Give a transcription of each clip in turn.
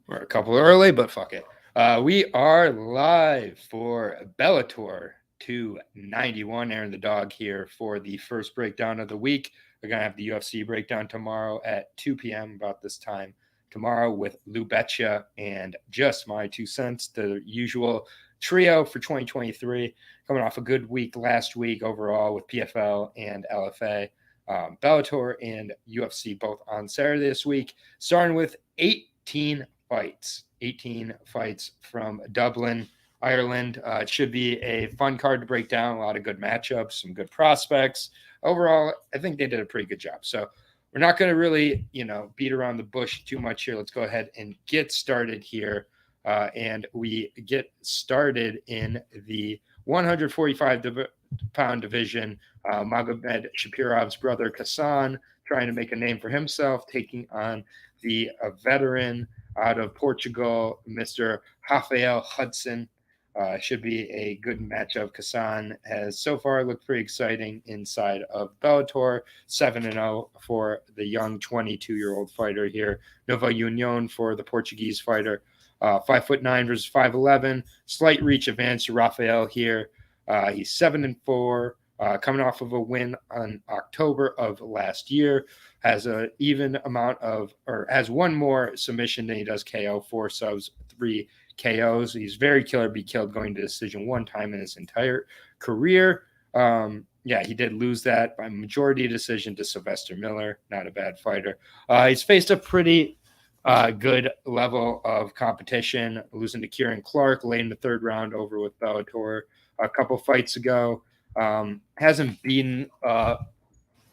We're a couple early, but fuck it. We are live for Bellator 291. Aaron the Dog here for the first breakdown of the week. We're going to have the UFC breakdown tomorrow at 2 p.m. about this time tomorrow with Lou Betcha and just my 2 cents, the usual trio for 2023. Coming off a good week last week overall with PFL and LFA. Bellator and UFC both on Saturday this week, starting with 18 fights from Dublin, Ireland. It should be a fun card to break down. A lot of good matchups, some good prospects. Overall, I think they did a pretty good job. So we're not going to really, beat around the bush too much here. Let's go ahead and get started here. And we get started in the 145-pound division. Magomed Shapirov's brother Cassan trying to make a name for himself, taking on the veteran out of Portugal, Mr. Rafael Hudson. Should be a good matchup. Cassan has so far looked pretty exciting inside of Bellator, 7-0 for the young 22-year-old fighter here. Nova Union for the Portuguese fighter. 5'9" versus 5'11". Slight reach advantage to Rafael here. He's 7-4. Coming off of a win on October of last year, has an even amount of, or has one more submission than he does KO, 4 subs, 3 KOs. He's very kill or be killed going to decision one time in his entire career. He did lose that by majority decision to Sylvester Miller. Not a bad fighter. He's faced a pretty good level of competition, losing to Kieran Clark late in the third round over with Bellator a couple fights ago. Hasn't been a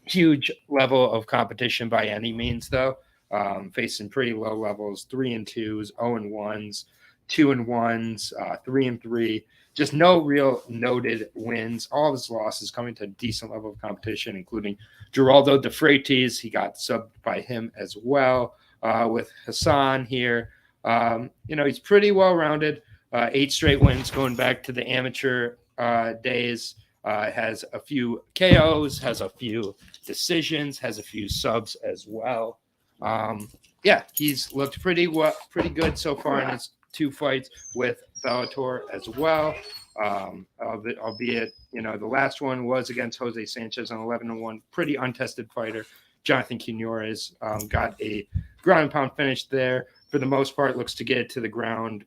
huge level of competition by any means, though. Facing pretty low levels, 3-2s, 0-1s, 2-1s, 3-3. Just no real noted wins. All of his losses coming to a decent level of competition, including Geraldo De Freitas. He got subbed by him as well. With Hassan here, he's pretty well rounded. 8 straight wins going back to the amateur days. Has a few KOs, has a few decisions, has a few subs as well. He's looked pretty good so far in his 2 fights with Bellator as well. Albeit, the last one was against Jose Sanchez, an 11-1, pretty untested fighter. Jonathan Quinones got a ground and pound finish there. For the most part, looks to get it to the ground.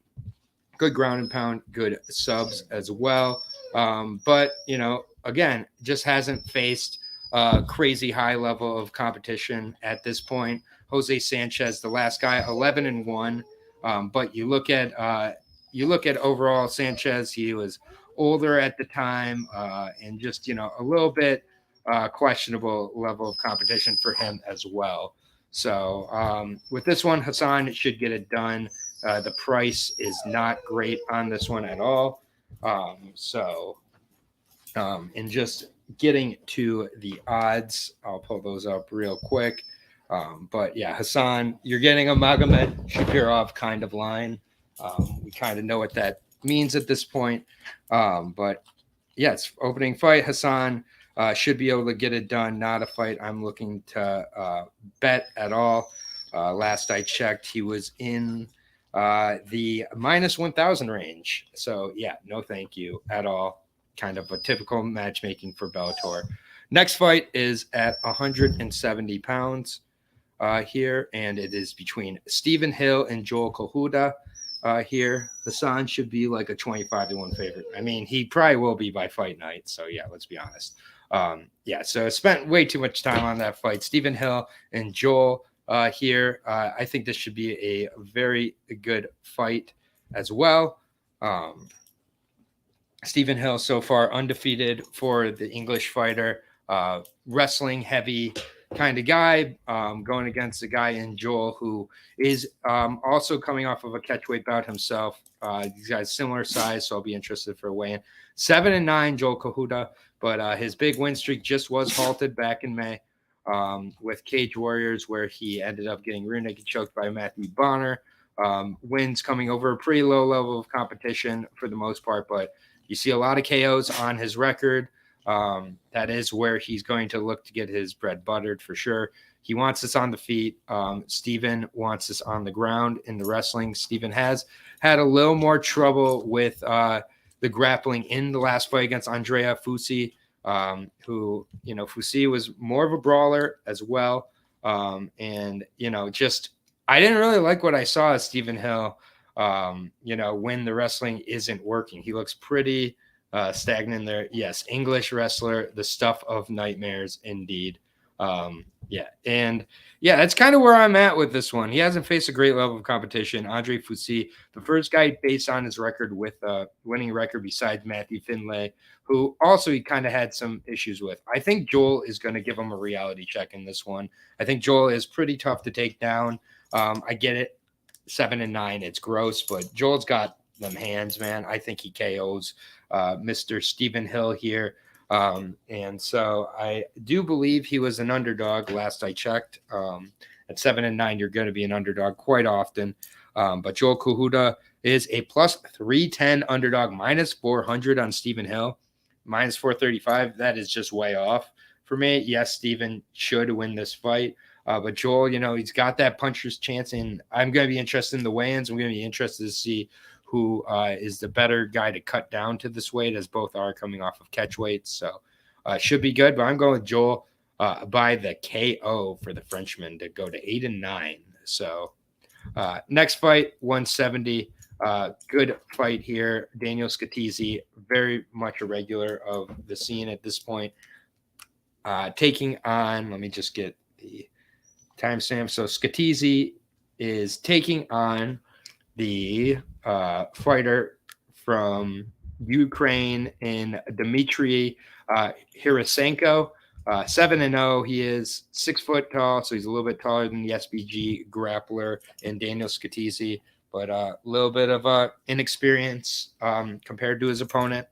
Good ground and pound, good subs as well. But, again, just hasn't faced a crazy high level of competition at this point. Jose Sanchez, the last guy, 11-1. But you look at overall Sanchez, he was older at the time and just, a little bit questionable level of competition for him as well. So with this one, Hassan should get it done. The price is not great on this one at all. And just getting to the odds, I'll pull those up real quick. But yeah, Hassan, you're getting a Magomed Shapirov kind of line. We kind of know what that means at this point. But yes, opening fight, Hassan should be able to get it done. Not a fight I'm looking to bet at all. Last I checked, he was in the minus 1,000 range. So yeah, no thank you at all. Kind of a typical matchmaking for Bellator. Next fight is at 170 pounds here, and it is between Stephen Hill and Joel Kahuda here. Hassan should be like a 25-1 favorite. I mean, he probably will be by fight night. So yeah, let's be honest. So I spent way too much time on that fight. Stephen Hill and Joel here. I think this should be a very good fight as well. Stephen Hill so far undefeated for the English fighter, wrestling heavy kind of guy, going against a guy in Joel who is also coming off of a catchweight bout himself. These guys similar size, so I'll be interested for a weigh-in. 7-9 Joel Kahuda, but his big win streak just was halted back in May with Cage Warriors, where he ended up getting rear naked choked by Matthew Bonner. Wins coming over a pretty low level of competition for the most part, but you see a lot of KOs on his record. That is where he's going to look to get his bread buttered for sure. He wants this on the feet. Steven wants this on the ground in the wrestling. Steven has had a little more trouble with the grappling in the last fight against Andrea Fusi, who, Fusi was more of a brawler as well. And, I didn't really like what I saw of Steven Hill, when the wrestling isn't working. He looks pretty stagnant there. Yes, English wrestler, the stuff of nightmares indeed. That's kind of where I'm at with this one. He hasn't faced a great level of competition. Andre Fusi, the first guy based on his record with a winning record besides Matthew Finlay, who also he kind of had some issues with. I think Joel is going to give him a reality check in this one. I think Joel is pretty tough to take down. I get it, 7-9. It's gross, but Joel's got them hands, man. I think he KOs Mr. Steven Hill here. And so I do believe he was an underdog last I checked. At 7-9, you're going to be an underdog quite often. But Joel Kahuda is a plus 310 underdog, minus 400 on Steven Hill, minus 435. That is just way off for me. Yes, Steven should win this fight. But Joel, he's got that puncher's chance, and I'm going to be interested in the weigh-ins. I'm going to be interested to see who is the better guy to cut down to this weight, as both are coming off of catch weights. So should be good, but I'm going with Joel by the KO for the Frenchman to go to 8-9. So next fight, 170. Good fight here. Daniel Catizi, very much a regular of the scene at this point. Taking on, let me just get the timestamp. So Catizi is taking on the fighter from Ukraine in Dimitri Haroshenko. 7-0. He is 6 foot tall, so he's a little bit taller than the SBG grappler in Daniel Catizi, but a little bit of inexperience compared to his opponent.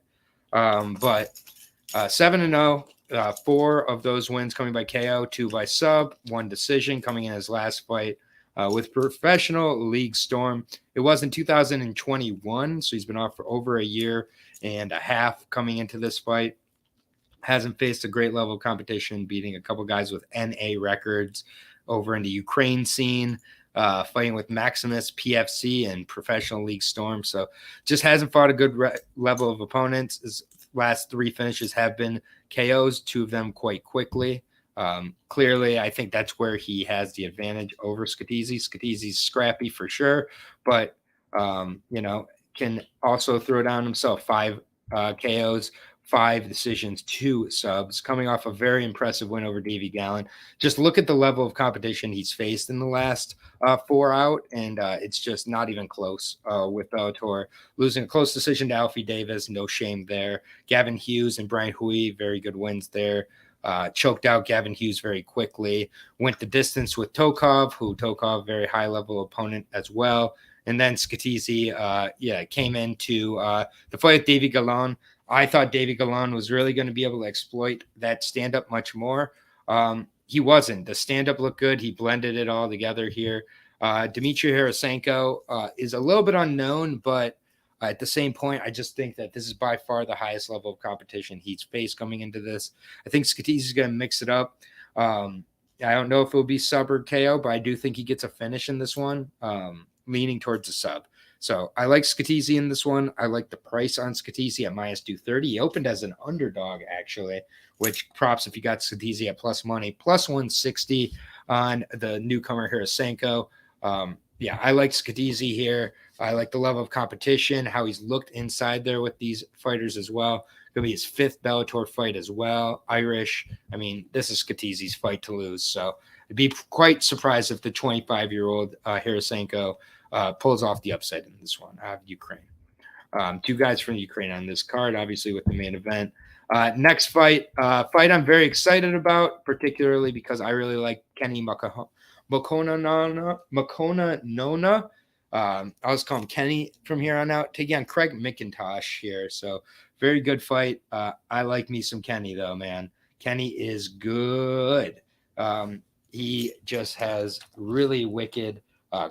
But 7-0. 4 of those wins coming by KO, 2 by sub, 1 decision coming in his last fight with Professional League Storm. It was in 2021, so he's been off for over a year and a half coming into this fight. Hasn't faced a great level of competition, beating a couple guys with NA records over in the Ukraine scene, fighting with Maximus, PFC, and Professional League Storm. So just hasn't fought a good level of opponents. His last 3 finishes have been KOs, 2 of them quite quickly. Clearly, I think that's where he has the advantage over Catizi. Scatizi's scrappy for sure, but, can also throw down himself. 5 KOs, 5 decisions, 2 subs, coming off a very impressive win over Davey Gallen. Just look at the level of competition he's faced in the last 4 out, and it's just not even close with Bellator. Losing a close decision to Alfie Davis, no shame there. Gavin Hughes and Brian Hui, very good wins there. Choked out Gavin Hughes very quickly. Went the distance with Tokov, very high-level opponent as well. And then Catizi, came into the fight with Davey Gallen. I thought Davey Gallen was really going to be able to exploit that stand-up much more. He wasn't. The stand-up looked good. He blended it all together here. Dimitri Haroshenko is a little bit unknown, but at the same point, I just think that this is by far the highest level of competition he's faced coming into this. I think Catizi is going to mix it up. I don't know if it will be sub or KO, but I do think he gets a finish in this one, leaning towards a sub. So I like Catizi in this one. I like the price on Catizi at minus 230. He opened as an underdog, actually, which props if you got Catizi at plus money, plus 160 on the newcomer Haroshenko. I like Catizi here. I like the level of competition, how he's looked inside there with these fighters as well. Going to be his 5th Bellator fight as well. Irish. I mean, this is Catizi's fight to lose. So I'd be quite surprised if the 25-year-old Haroshenko pulls off the upset in this one out of Ukraine. 2 guys from Ukraine on this card, obviously with the main event. Next fight I'm very excited about, particularly because I really like Kenny Mckenna Nona. I'll just call him Kenny from here on out. Taking on Craig McIntosh here. So very good fight. I like me some Kenny though, man. Kenny is good. He just has really wicked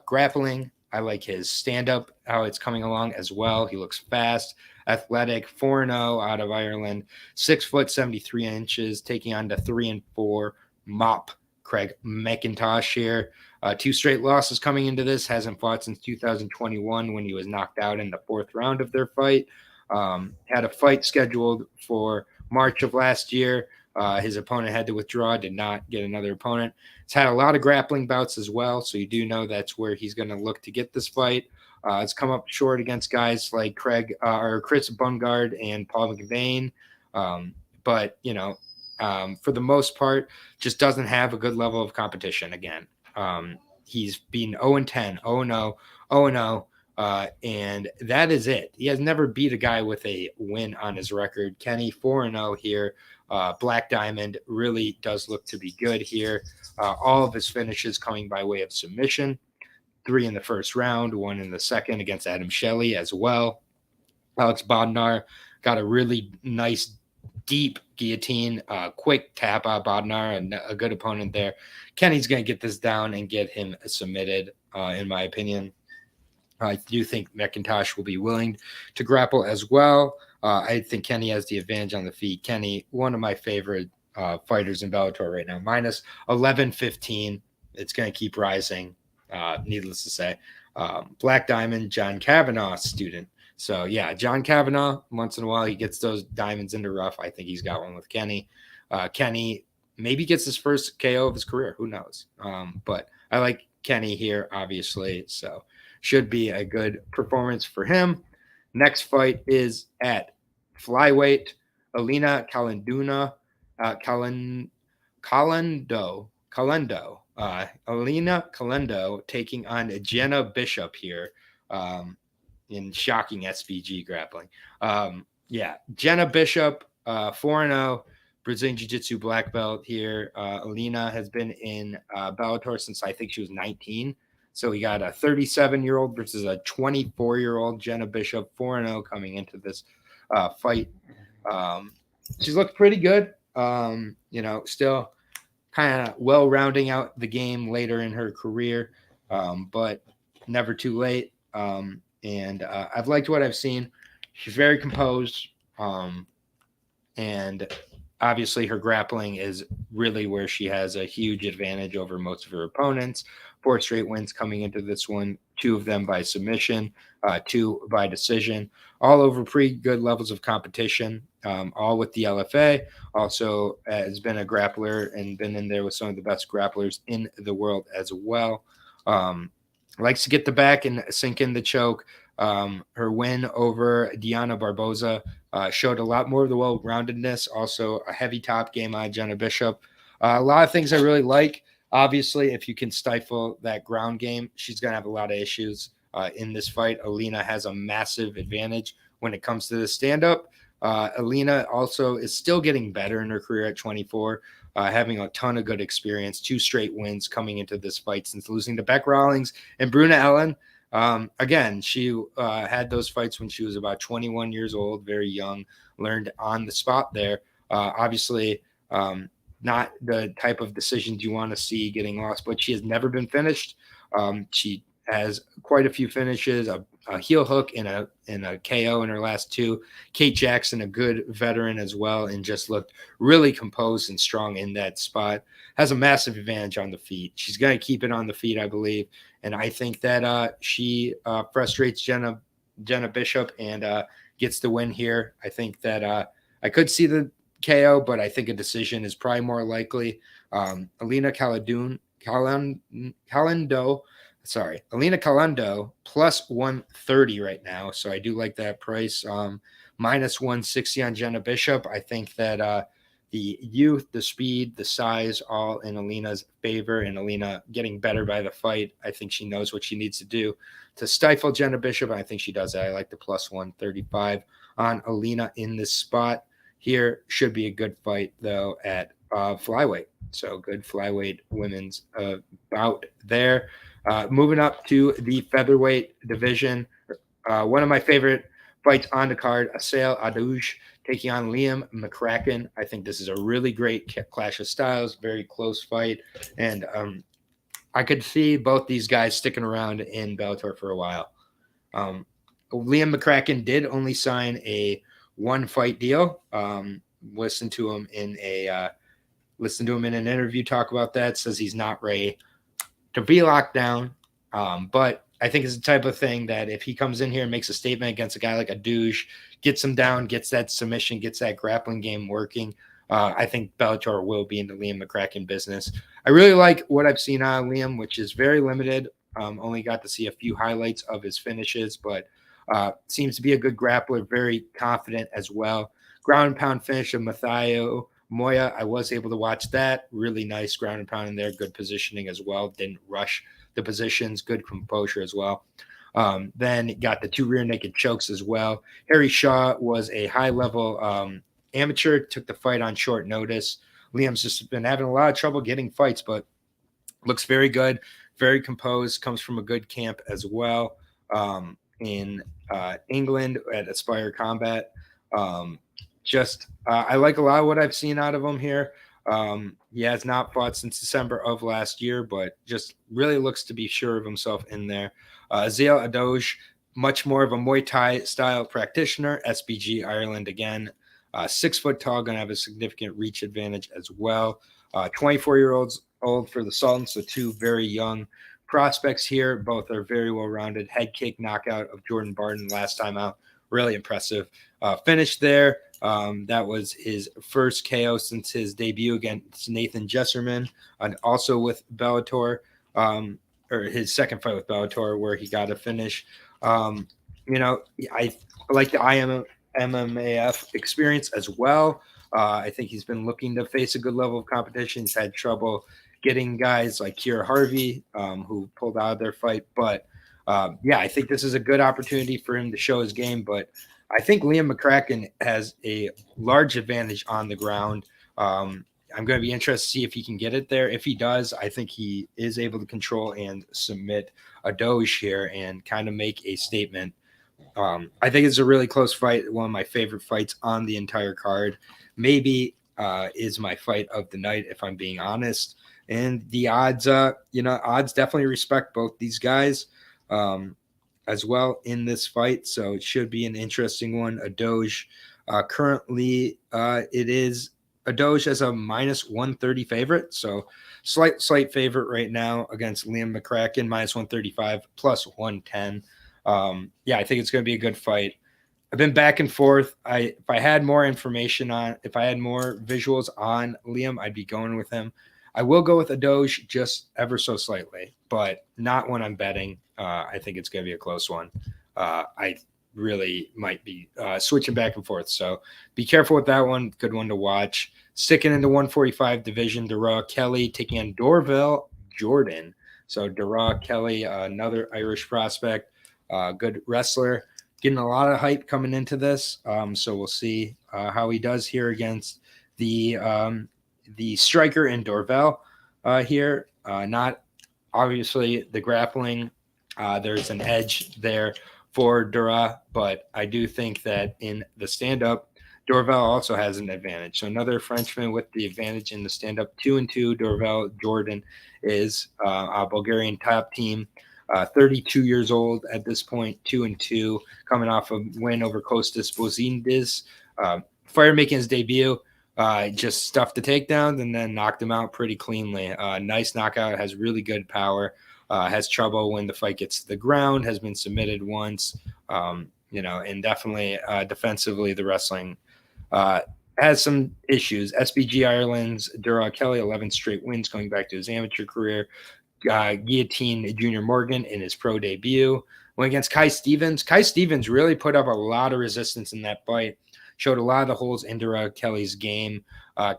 grappling. I like his stand-up, how it's coming along as well. He looks fast, athletic, 4-0 out of Ireland, 6 foot 73 inches, taking on the 3-4 Mop Craig McIntosh here. 2 straight losses coming into this. Hasn't fought since 2021 when he was knocked out in the 4th round of their fight. Had a fight scheduled for March of last year. His opponent had to withdraw, did not get another opponent. He's had a lot of grappling bouts as well, so you do know that's where he's going to look to get this fight. It's come up short against guys like Chris Bungard and Paul McVeigh. But, for the most part, just doesn't have a good level of competition again. He's been 0-10, 0-0, 0-0, and that is it. He has never beat a guy with a win on his record. Kenny 4-0 here. Black Diamond really does look to be good here. All of his finishes coming by way of submission. 3 in the first round, 1 in the second against Adam Shelley as well. Alex Bodnar got a really nice deep guillotine, quick tap out Bodnar, a good opponent there. Kenny's going to get this down and get him submitted, in my opinion. I do think McIntosh will be willing to grapple as well. I think Kenny has the advantage on the feet. Kenny, one of my favorite fighters in Bellator right now, minus 11-15. It's going to keep rising, needless to say. Black Diamond, John Kavanaugh student. So, yeah, John Kavanaugh, once in a while, he gets those diamonds into rough. I think he's got one with Kenny. Kenny maybe gets his first KO of his career. Who knows? But I like Kenny here, obviously. So, should be a good performance for him. Next fight is at flyweight. Alina Kolendo. Alina Kolendo taking on Jenna Bishop here. In shocking SVG grappling. Jenna Bishop, 4-0, Brazilian Jiu-Jitsu black belt here. Alina has been in Bellator since I think she was 19. So we got a 37-year-old versus a 24-year-old Jenna Bishop, 4-0 coming into this fight. She's looked pretty good. Still kind of well rounding out the game later in her career, but never too late. And I've liked what I've seen. She's very composed. And obviously her grappling is really where she has a huge advantage over most of her opponents. 4 straight wins coming into this one, 2 of them by submission, 2 by decision, all over pretty good levels of competition, all with the LFA. Also has been a grappler and been in there with some of the best grapplers in the world as well. Likes to get the back and sink in the choke. Her win over Diana Barboza showed a lot more of the well-roundedness. Also, a heavy top game on Jenna Bishop. A lot of things I really like. Obviously, if you can stifle that ground game, she's going to have a lot of issues in this fight. Alina has a massive advantage when it comes to the stand-up. Alina also is still getting better in her career at 24. Having a ton of good experience, 2 straight wins coming into this fight since losing to Beck Rawlings and Bruna Ellen. Again, she had those fights when she was about 21 years old, very young, learned on the spot there. Obviously, not the type of decisions you want to see getting lost, but she has never been finished. She has quite a few finishes, a heel hook and a KO in her last 2. Kate Jackson, a good veteran as well, and just looked really composed and strong in that spot. Has a massive advantage on the feet. She's going to keep it on the feet, I believe. And I think that she frustrates Jenna Bishop and gets the win here. I think that I could see the KO, but I think a decision is probably more likely. Alina Kolendo plus 130 right now. So I do like that price. Minus 160 on Jenna Bishop. I think that the youth, the speed, the size, all in Alina's favor, and Alina getting better by the fight. I think she knows what she needs to do to stifle Jenna Bishop. I think she does that. I like the plus 135 on Alina in this spot. Here should be a good fight, though, at flyweight. So good flyweight women's bout there. Moving up to the featherweight division. One of my favorite fights on the card, Assail Adouche taking on Liam McCracken. I think this is a really great clash of styles, very close fight. And I could see both these guys sticking around in Bellator for a while. Liam McCracken did only sign a 1-fight deal. Listened to him in a Listened to him in an interview talk about that. Says he's not ready to be locked down. But I think it's the type of thing that if he comes in here and makes a statement against a guy like a douche, gets him down, gets that submission, gets that grappling game working, I think Bellator will be in the Liam McCracken business. I really like what I've seen on Liam, which is very limited. Only got to see a few highlights of his finishes, but seems to be a good grappler, very confident as well. Ground and pound finish of Mathaio Moya, I was able to watch that. Really nice ground and pound in there, good positioning as well. Didn't rush the positions, good composure as well. Then got the 2 rear naked chokes as well. Harry Shaw was a high-level amateur, took the fight on short notice. Liam's just been having a lot of trouble getting fights, but looks very good, very composed, comes from a good camp as well in England at Aspire Combat. I like a lot of what I've seen out of him here. He has not fought since December of last year, but just really looks to be sure of himself in there. Assail Adoge, much more of a Muay Thai style practitioner. SBG Ireland again. 6 foot tall, going to have a significant reach advantage as well. 24-year-olds old for the Sultans, so 2 very young prospects here. Both are very well-rounded. Head kick knockout of Jordan Barton last time out. Really impressive. Finish there. That was his first KO since his debut against Nathan Jesserman, and also with Bellator, or his second fight with Bellator, where he got a finish. I like the MMAF experience as well. I think he's been looking to face a good level of competition. He's had trouble getting guys like Kira Harvey, who pulled out of their fight. But, I think this is a good opportunity for him to show his game. But I think Liam McCracken has a large advantage on the ground. I'm going to be interested to see if he can get it there. If he does, I think he is able to control and submit a Doge here and kind of make a statement. I think it's a really close fight. One of my favorite fights on the entire card. Maybe is my fight of the night, if I'm being honest. And the odds, odds definitely respect both these guys as well in this fight. So it should be an interesting one. A Doge currently it is a Doge as a minus 130 favorite. So slight favorite right now against Liam McCracken, minus 135 plus 110. I think it's going to be a good fight. I've been back and forth. If I had more visuals on Liam, I'd be going with him. I will go with a Doge just ever so slightly, but not when I'm betting. I think it's going to be a close one. I really might be switching back and forth. So be careful with that one. Good one to watch. Sticking in the 145 division, Dora Kelly taking on Doorville Jordan. So Dora Kelly, another Irish prospect, good wrestler, getting a lot of hype coming into this. So we'll see how he does here against the striker in Doorville here. Not obviously the grappling. There's an edge there for Dora, but I do think that in the stand-up, Doorville also has an advantage. So another Frenchman with the advantage in the stand-up, 2-2. Doorville Jordan is a Bulgarian top team, 32 years old at this point, 2-2, coming off a win over Kostas Bozindis. Fighter making his debut, just stuffed the takedowns and then knocked him out pretty cleanly. Nice knockout, has really good power. Has trouble when the fight gets to the ground, has been submitted once, and definitely defensively, the wrestling has some issues. SBG Ireland's Dora Kelly, 11 straight wins going back to his amateur career. Guillotine Junior Morgan in his pro debut. Went against Kai Stevens. Kai Stevens really put up a lot of resistance in that fight, showed a lot of the holes in Dora Kelly's game.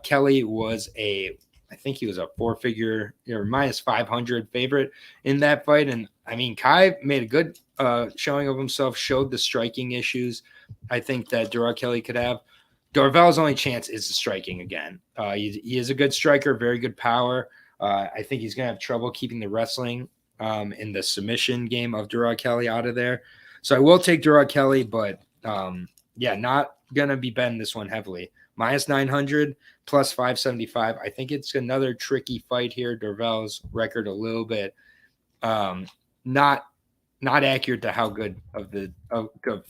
Kelly was I think he was a 4-figure or minus 500 favorite in that fight. And I mean, Kai made a good showing of himself, showed the striking issues I think that Dora Kelly could have. Doorville's only chance is the striking again. He is a good striker, very good power. I think he's going to have trouble keeping the wrestling in the submission game of Dora Kelly out of there. So I will take Dora Kelly, but not going to be betting this one heavily. Minus 900, plus 575. I think it's another tricky fight here. Doorville's record a little bit not accurate to how good of a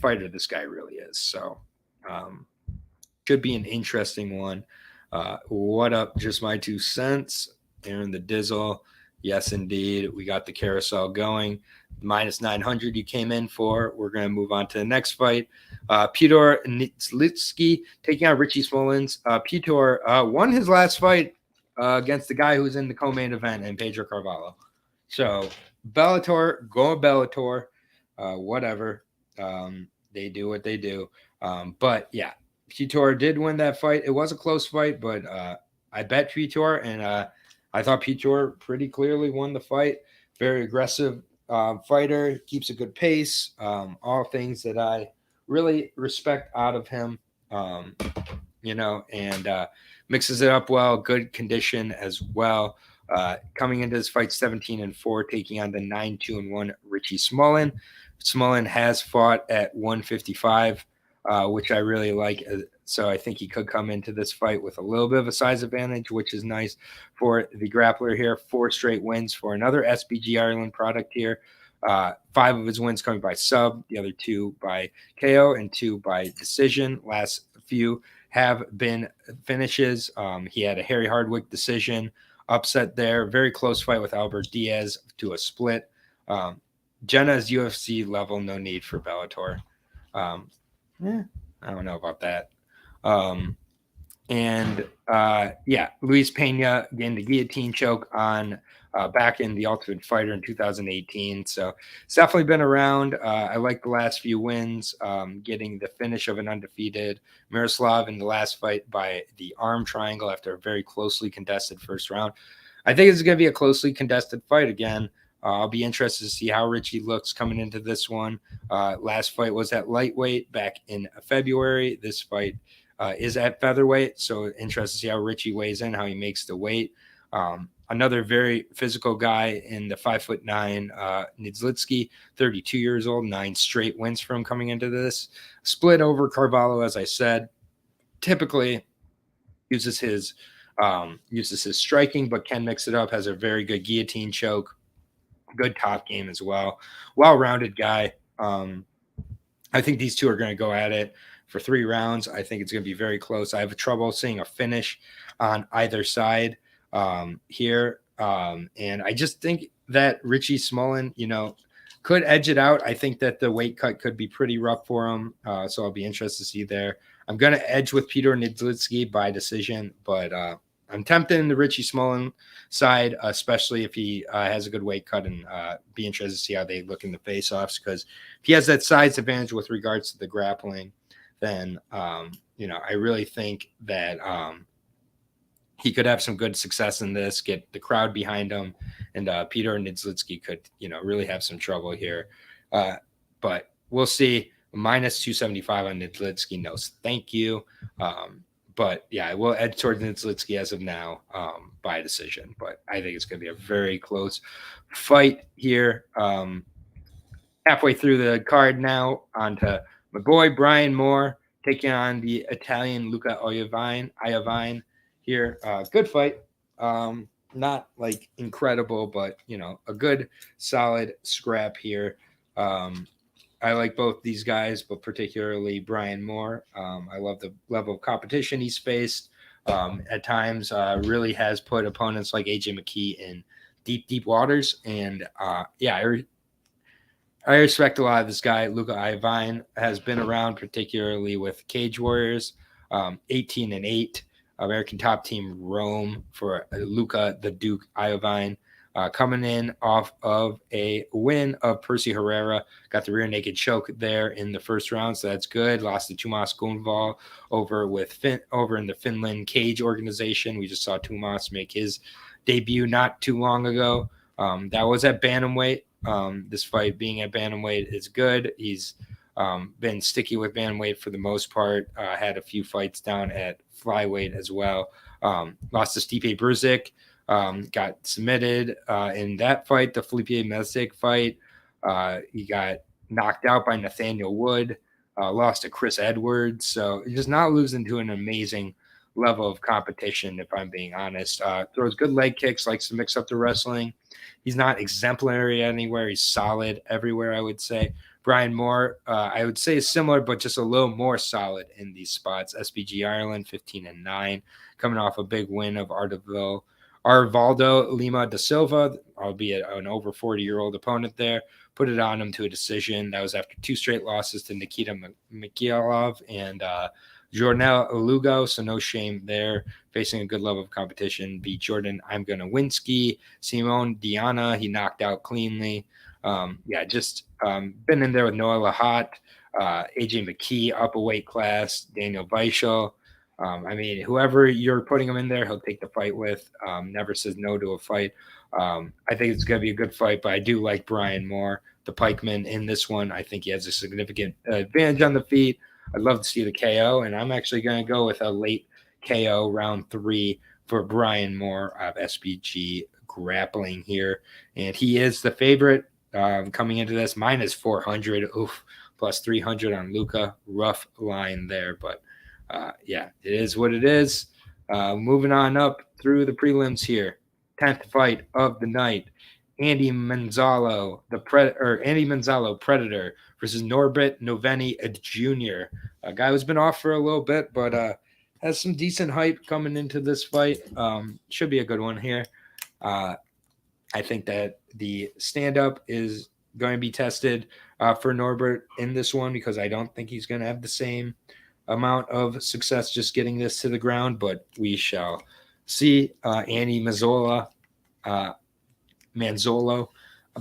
fighter this guy really is. So should be an interesting one. What up? Just my 2 cents. Aaron the Dizzle. Yes, indeed. We got the carousel going. Minus 900 you came in for. We're going to move on to the next fight. Petr Nitzlitsky taking on Richie Smallen. Petr won his last fight against the guy who's in the co-main event, and Pedro Carvalho. So Bellator, go Bellator, whatever. They do what they do. But yeah, Petr did win that fight. It was a close fight, but I bet Petr, and I thought Petr pretty clearly won the fight. Very aggressive fighter, keeps a good pace. All things that I really respect out of him. And mixes it up well. Good condition as well. Coming into this fight 17-4, taking on the 9-2-1 Richie Smallen. Smallen has fought at 155, which I really like. So I think he could come into this fight with a little bit of a size advantage, which is nice for the grappler here. 4 straight wins for another SBG Ireland product here. 5 of his wins coming by sub, the other 2 by KO and 2 by decision. Last few have been finishes. He had a Harry Hardwick decision upset there. Very close fight with Albert Diaz to a split. Jenna's UFC level, no need for Bellator. I don't know about that. Luis Pena getting the guillotine choke on back in the Ultimate Fighter in 2018. So it's definitely been around. I like the last few wins, getting the finish of an undefeated Yaroslav in the last fight by the arm triangle after a very closely contested first round. I think it's going to be a closely contested fight again. I'll be interested to see how Richie looks coming into this one. Last fight was at lightweight back in February. This fight is at featherweight, so interested to see how Richie weighs in, how he makes the weight. Another very physical guy in the 5'9", Nitzlitsky, 32 years old, 9 straight wins for him coming into this. Split over Carvalho, as I said. Typically uses his striking, but can mix it up, has a very good guillotine choke. Good top game as well. Well-rounded guy. I think these two are going to go at it for 3 rounds. I think it's going to be very close. I have trouble seeing a finish on either side here. And I just think that Richie Smallen, could edge it out. I think that the weight cut could be pretty rough for him. So I'll be interested to see there. I'm going to edge with Petr Nitzlitsky by decision, but I'm tempted in the Richie Smallen side, especially if he has a good weight cut, and be interested to see how they look in the face-offs, because if he has that size advantage with regards to the grappling, then, I really think that he could have some good success in this, get the crowd behind him, and Petr Nitzlitsky could, really have some trouble here. But we'll see. Minus 275 on Nitzlitsky. No, thank you. But yeah, I will edge towards Nitzlitsky as of now by decision. But I think it's going to be a very close fight here. Halfway through the card now, onto my boy Brian Moore taking on the Italian Luca Iovine here. Good fight. Not like incredible, but a good solid scrap here. I like both these guys, but particularly Brian Moore. I love the level of competition he's faced. At times, really has put opponents like AJ McKee in deep, deep waters. And I respect a lot of this guy. Luca Iovine has been around, particularly with Cage Warriors. 18-8, American Top Team Rome for Luca the Duke Iovine. Coming in off of a win of Percy Herrera. Got the rear naked choke there in the first round, so that's good. Lost to Tuomas Gunval over in the Finland Cage organization. We just saw Tuomas make his debut not too long ago. That was at bantamweight. This fight being at bantamweight is good. He's been sticky with bantamweight for the most part. Had a few fights down at flyweight as well. Lost to Stipe Brzic. Got submitted in that fight, the Felipe Mesic fight. He got knocked out by Nathaniel Wood, lost to Chris Edwards. So just not losing to an amazing level of competition, if I'm being honest. Throws good leg kicks, likes to mix up the wrestling. He's not exemplary anywhere. He's solid everywhere, I would say. Brian Moore, I would say is similar, but just a little more solid in these spots. SBG Ireland, 15-9, coming off a big win of Arvaldo Lima da Silva, albeit an over 40-year-old opponent there. Put it on him to a decision. That was after 2 straight losses to Nikita Mikhailov and Jornel Lugo, so no shame there. Facing a good level of competition. Beat Jordan Imgonowinski, Simone Diana, he knocked out cleanly. Been in there with Noah Lahat, AJ McKee up a weight class, Daniel Weichel. Whoever you're putting him in there, he'll take the fight with. Never says no to a fight. I think it's going to be a good fight, but I do like Brian Moore, the pikeman, in this one. I think he has a significant advantage on the feet. I'd love to see the KO, and I'm actually going to go with a late KO round 3 for Brian Moore of SBG Grappling here. And he is the favorite coming into this, minus 400, plus 300 on Luca. Rough line there, but it is what it is. Moving on up through the prelims here. 10th fight of the night. Andy Manzalo, Predator versus Norbert Novena Jr. A guy who's been off for a little bit, but has some decent hype coming into this fight. Should be a good one here. I think that the stand-up is going to be tested for Norbert in this one because I don't think he's going to have the same amount of success just getting this to the ground, but we shall see. Andy Manzalo,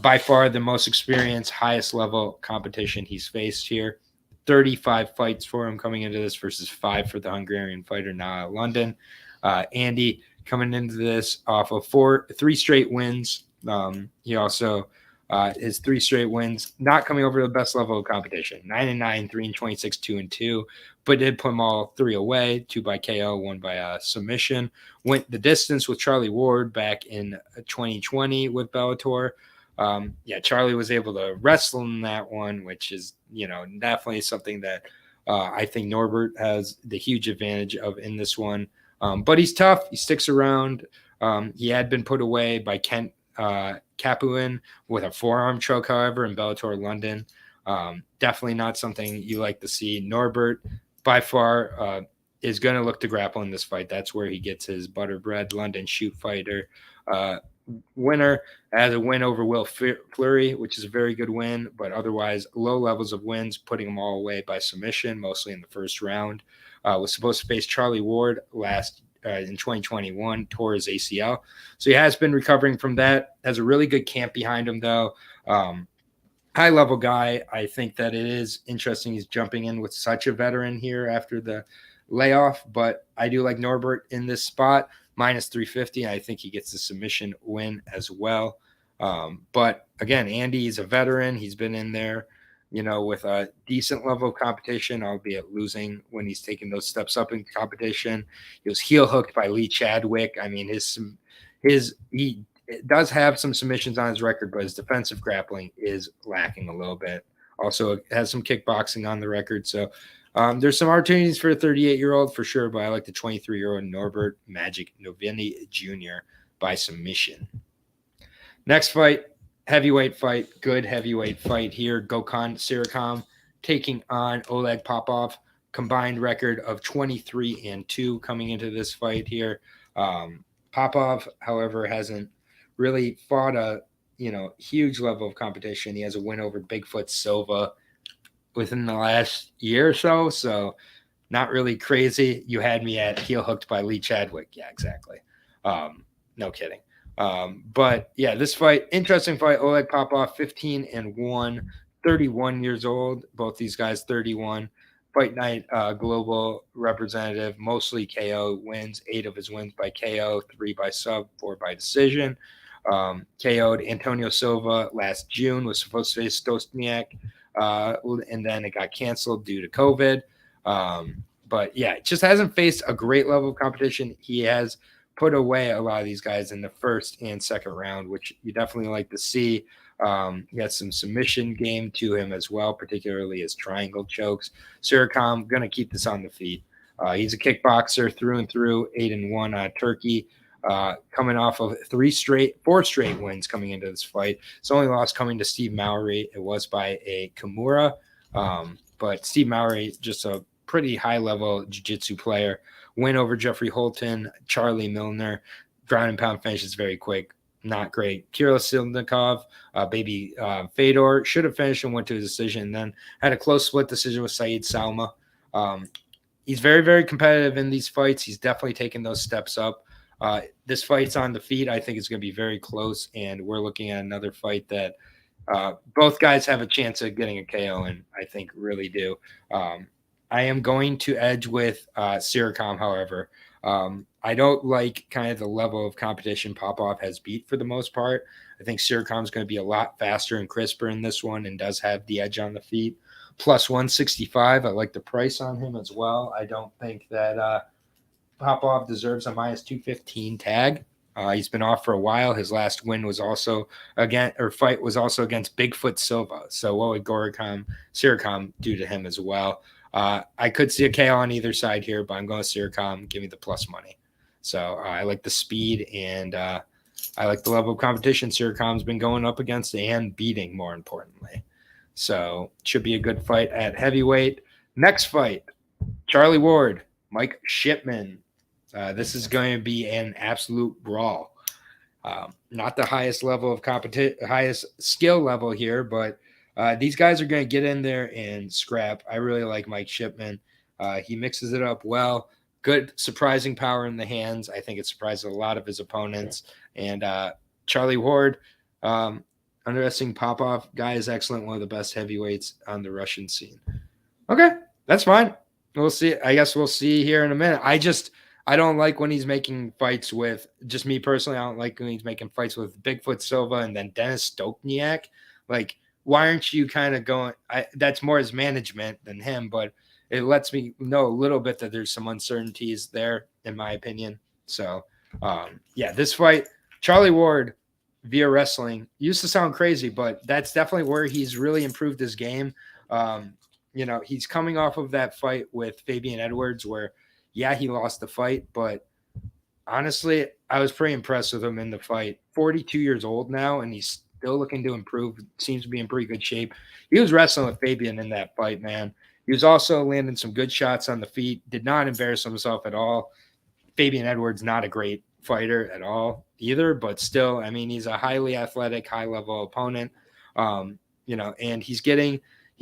by far the most experienced, highest level competition he's faced here. 35 fights for him coming into this versus 5 for the Hungarian fighter now at London. Andy coming into this off of 3 straight wins. He also his 3 straight wins, not coming over to the best level of competition. 9-9, 3-26, 2-2, but did put them all 3 away, 2 by KO, 1 by submission. Went the distance with Charlie Ward back in 2020 with Bellator. Charlie was able to wrestle in that one, which is, definitely something that I think Norbert has the huge advantage of in this one. But he's tough. He sticks around. He had been put away by Kent Capuin with a forearm choke, however, in Bellator London. Definitely not something you like to see. Norbert, by far, is going to look to grapple in this fight. That's where he gets his butterbread London shoot fighter winner. Has a win over Will Fleury, which is a very good win, but otherwise low levels of wins, putting them all away by submission, mostly in the first round. Was supposed to face Charlie Ward in 2021, tore his ACL. So he has been recovering from that. Has a really good camp behind him, though. High-level guy. I think that it is interesting he's jumping in with such a veteran here after the layoff, but I do like Norbert in this spot, minus 350. I think he gets the submission win as well. But again, Andy is a veteran. He's been in there, with a decent level of competition, albeit losing when he's taking those steps up in competition. He was heel hooked by Lee Chadwick. I mean, he does have some submissions on his record, but his defensive grappling is lacking a little bit. Also has some kickboxing on the record. So there's some opportunities for a 38-year-old for sure, but I like the 23-year-old Norbert Magic Novena Jr. by submission. Next fight, heavyweight fight, good heavyweight fight here. Gokhan Sirikham taking on Oleg Popov. Combined record of 23-2 coming into this fight here. Popov, however, hasn't really fought a huge level of competition. He has a win over Bigfoot Silva within the last year or so, so not really crazy. You had me at heel hooked by Lee Chadwick. Yeah, exactly. No kidding. But yeah, this fight, interesting fight. Oleg Popov, 15-1, 31 years old. Both these guys, 31. Fight Night global representative, mostly KO wins. 8 of his wins by KO, 3 by sub, 4 by decision. KO'd Antonio Silva last June, was supposed to face Stosniak, and then it got canceled due to COVID. But yeah, it just hasn't faced a great level of competition. He has put away a lot of these guys in the first and second round, which you definitely like to see. He has some submission game to him as well, particularly his triangle chokes. Sirikham going to keep this on the feet. He's a kickboxer through and through, 8-1 on Turkey, coming off of four straight wins coming into this fight. His only loss coming to Steve Mowry. It was by a Kimura, but Steve Mowry, just a pretty high-level jiu-jitsu player. Win over Jeffrey Holton, Charlie Milner. Ground and pound finish is very quick. Not great. Kirill Silnikov, Fedor should have finished and went to a decision. Then had a close split decision with Saeed Salma. He's very, very competitive in these fights. He's definitely taken those steps up. This fight's on the feet. I think it's going to be very close, and we're looking at another fight that both guys have a chance of getting a KO, and I think really do. I am going to edge with Siricom, however. I don't like kind of the level of competition Popov has beat for the most part. I think Siricom's going to be a lot faster and crisper in this one and does have the edge on the feet. Plus 165. I like the price on him as well. I don't think that Popov deserves a minus 215 tag. He's been off for a while. His last win was also fight was also against Bigfoot Silva. So what would Siricom do to him as well? I could see a KO on either side here, but I'm going with Siricom. Give me the plus money. So I like the speed and I like the level of competition Siricom's been going up against and beating, more importantly. So should be a good fight at heavyweight. Next fight, Charlie Ward, Mike Shipman. This is going to be an absolute brawl. Not the highest level of highest skill level here, but these guys are going to get in there and scrap. I really like Mike Shipman. He mixes it up well. Good, surprising power in the hands. I think it surprises a lot of his opponents. And Charlie Ward, underestimating Popov, guy is excellent. One of the best heavyweights on the Russian scene. Okay, that's fine. We'll see. I guess we'll see here in a minute. I don't like when he's making fights with, just me personally, I don't like when he's making fights with Bigfoot Silva and then Dennis Stolpniak. Like, why aren't you kind of going? That's more his management than him, but it lets me know a little bit that there's some uncertainties there, in my opinion. So, this fight, Charlie Ward via wrestling, used to sound crazy, but that's definitely where he's really improved his game. He's coming off of that fight with Fabian Edwards where, he lost the fight, but honestly, I was pretty impressed with him in the fight. 42 years old now, and he's still looking to improve. Seems to be in pretty good shape. He was wrestling with Fabian in that fight, man. He was also landing some good shots on the feet, did not embarrass himself at all. Fabian Edwards, not a great fighter at all either, but still, I mean, he's a highly athletic, high-level opponent. And he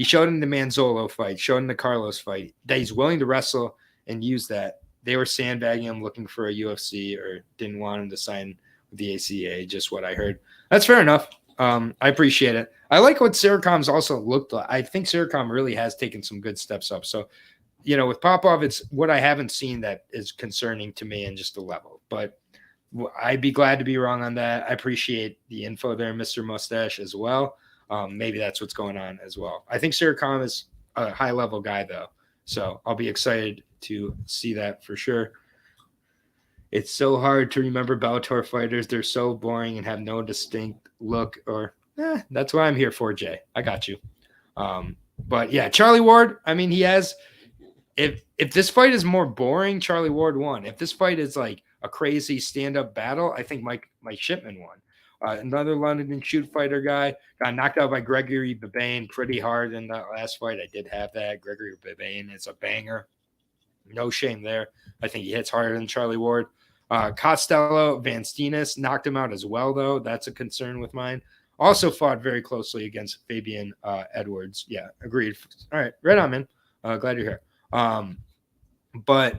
showed in the Manzalo fight, showed in the Carlos fight, that he's willing to wrestle and use that. They were sandbagging him, looking for a UFC, or didn't want him to sign with the ACA, just what I heard. That's fair enough. I appreciate it. I like what Siricom's also looked like. I think Siricom really has taken some good steps up. So, with Popov, it's what I haven't seen that is concerning to me in just the level. But I'd be glad to be wrong on that. I appreciate the info there, Mr. Mustache, as well. Maybe that's what's going on as well. I think Siricom is a high-level guy, though. So I'll be excited to see that for sure. It's so hard to remember Bellator fighters. They're so boring and have no distinct look that's what I'm here for, Jay. I got you. But yeah, Charlie Ward, I mean, he has, if this fight is more boring, Charlie Ward won. If this fight is like a crazy stand-up battle, I think Mike Shipman won. Another London and shoot fighter guy got knocked out by Gregory Babane pretty hard in that last fight. I did have that. Gregory Babane is a banger. No shame there. I think he hits harder than Charlie Ward. Costello Van Steenis knocked him out as well, though. That's a concern with mine. Also fought very closely against Fabian Edwards. Yeah, agreed. All right, right on, man. Glad you're here. But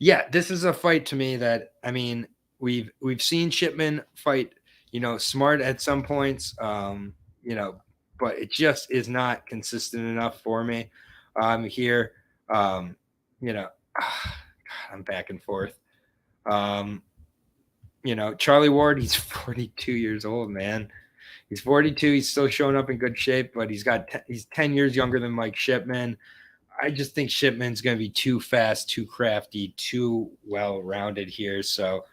yeah, this is a fight to me that, I mean, we've seen Shipman fight, smart at some points, but it just is not consistent enough for me. Here, God, I'm back and forth. Charlie Ward, he's 42 years old, man. He's 42. He's still showing up in good shape, but he's 10 years younger than Mike Shipman. I just think Shipman's going to be too fast, too crafty, too well-rounded here. So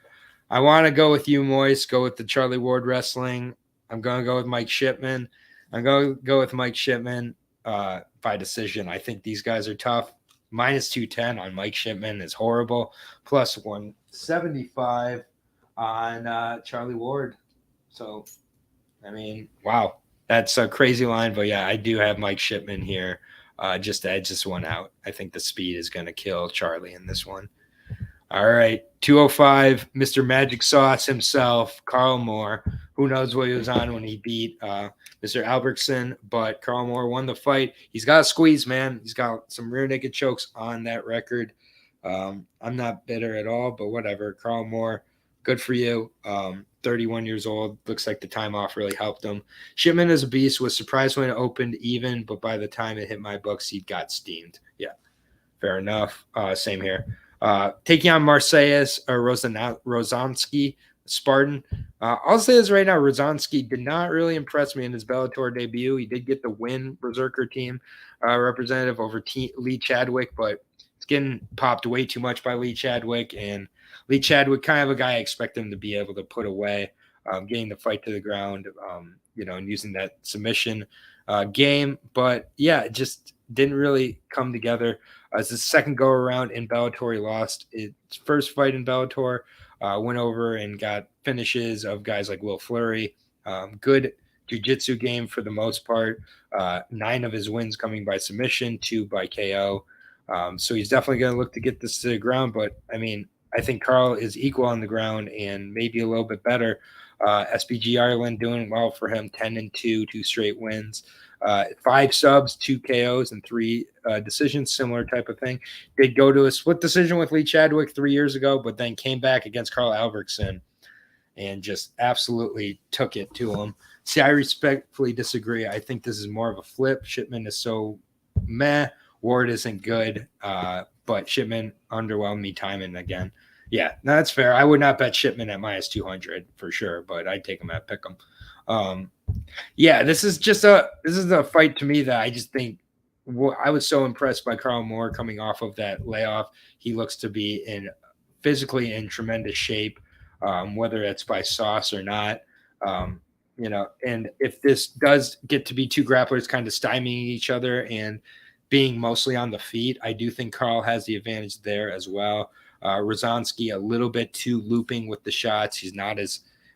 I want to go with you, Moist. Go with the Charlie Ward wrestling. I'm going to go with Mike Shipman. I'm going to go with Mike Shipman by decision. I think these guys are tough. minus 210 on Mike Shipman is horrible. Plus 175 on Charlie Ward. So, I mean, wow. That's a crazy line. But yeah, I do have Mike Shipman here just to edge this one out. I think the speed is going to kill Charlie in this one. All right, 205, Mr. Magic Sauce himself, Carl Moore. Who knows what he was on when he beat Mr. Albertson, but Carl Moore won the fight. He's got a squeeze, man. He's got some rear naked chokes on that record. I'm not bitter at all, but whatever. Carl Moore, good for you. 31 years old. Looks like the time off really helped him. Shipman is a beast. Was surprised when it opened even, but by the time it hit my books, he got steamed. Yeah, fair enough. Same here. Taking on Marseilles or Rozanski, Spartan. I'll say this right now, Rozanski did not really impress me in his Bellator debut. He did get the win, Berserker team representative over Lee Chadwick, but it's getting popped way too much by Lee Chadwick, and Lee Chadwick, kind of a guy I expect him to be able to put away, getting the fight to the ground, and using that submission game. But yeah, it just didn't really come together. As the second go around in Bellator, he lost his first fight in Bellator, went over and got finishes of guys like Will Fleury. Good jiu-jitsu game for the most part. 9 of his wins coming by submission, 2 by KO. So he's definitely going to look to get this to the ground. But, I mean, I think Carl is equal on the ground and maybe a little bit better. SBG Ireland doing well for him, 10-2, 2 straight wins. 5 subs, 2 KOs, and 3 decisions, similar type of thing. Did go to a split decision with Lee Chadwick 3 years ago, but then came back against Carl Albertson and just absolutely took it to him. See, I respectfully disagree. I think this is more of a flip. Shipman is so meh. Ward isn't good, but Shipman underwhelmed me time and again. Yeah, no, that's fair. I would not bet Shipman at minus 200 for sure, but I'd take him at pick 'em. Yeah, this is a fight to me that I just think I was so impressed by Carl Moore coming off of that layoff. He looks to be physically in tremendous shape, whether it's by sauce or not. And if this does get to be 2 grapplers kind of stymieing each other and being mostly on the feet, I do think Carl has the advantage there as well. Rozanski a little bit too looping with the shots. He's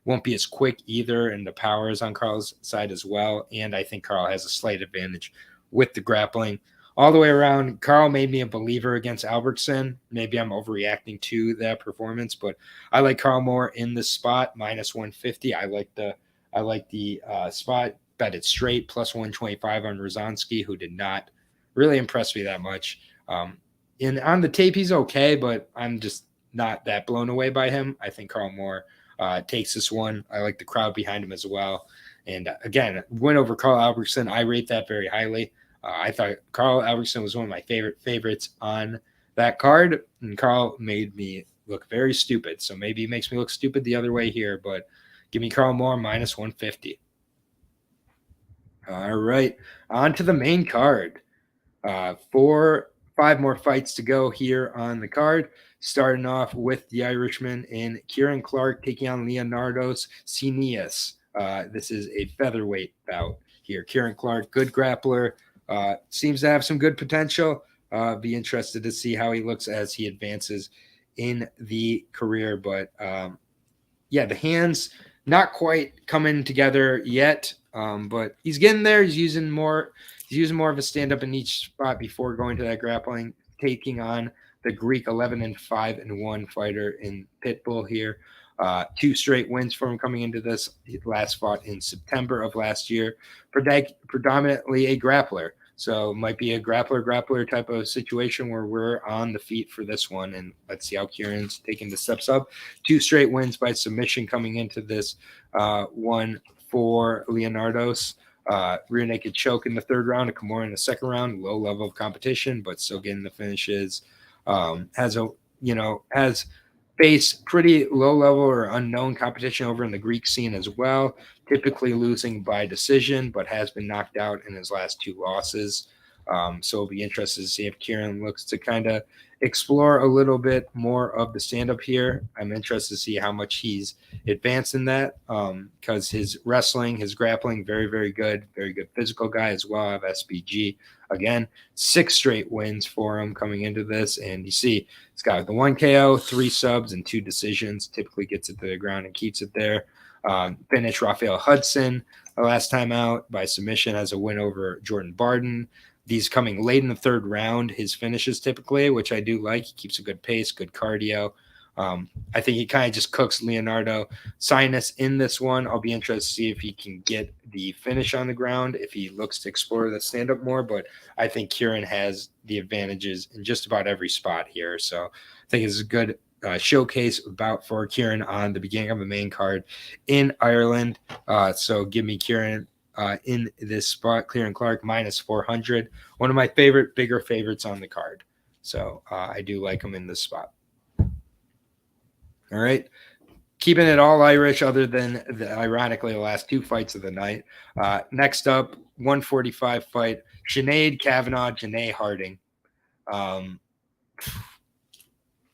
won't be as quick either, and the power is on Carl's side as well. And I think Carl has a slight advantage with the grappling. All the way around, Carl made me a believer against Albertson. Maybe I'm overreacting to that performance, but I like Carl Moore in this spot, minus 150. I like the spot, bet it straight, plus 125 on Rozanski, who did not really impress me that much. And on the tape, he's okay, but I'm just not that blown away by him. I think Carl Moore takes this one. I like the crowd behind him as well. And again, win over Carl Albertson, I rate that very highly. I thought Carl Albertson was one of my favorites on that card, and Carl made me look very stupid. So maybe he makes me look stupid the other way here, but give me Carl Moore minus 150. All right, on to the main card. 5 more fights to go here on the card. Starting off with the Irishman in Kieran Clark taking on Leonardos Sinias. This is a featherweight bout here. Kieran Clark, good grappler, seems to have some good potential. Be interested to see how he looks as he advances in the career. But the hands not quite coming together yet, but he's getting there. He's using more of a stand-up in each spot before going to that grappling, taking on the Greek 11-5-1 fighter in Pitbull here. 2 straight wins for him coming into this. He last fought in September of last year. Predominantly a grappler. So it might be a grappler type of situation where we're on the feet for this one. And let's see how Kieran's taking the steps up. 2 straight wins by submission coming into this one for Leonardos. Rear naked choke in the 3rd round, a Kimura in the 2nd round. Low level of competition, but still getting the finishes. Has faced pretty low level or unknown competition over in the Greek scene as well. Typically losing by decision, but has been knocked out in his last 2 losses. So it'll be interested to see if Kieran looks to kind of explore a little bit more of the stand-up here. I'm interested to see how much he's advanced in that, because his wrestling, his grappling, very, very good physical guy as well. I have SBG. Again, 6 straight wins for him coming into this. And you see, he's got the 1 KO, 3 subs, and 2 decisions. Typically gets it to the ground and keeps it there. Finished Rafael Hudson last time out by submission, as a win over Jordan Barden. These coming late in the 3rd round, his finishes typically, which I do like. He keeps a good pace, good cardio. I think he kind of just cooks Leonardo Sinus in this one. I'll be interested to see if he can get the finish on the ground, if he looks to explore the stand-up more. But I think Kieran has the advantages in just about every spot here. So I think it's a good showcase for Kieran on the beginning of the main card in Ireland. So give me Kieran in this spot. Kieran Clark minus 400. One of my bigger favorites on the card. So I do like him in this spot. All right. Keeping it all Irish other than, ironically, the last 2 fights of the night. Next up, 145 fight, Sinead Kavanagh, Janae Harding. I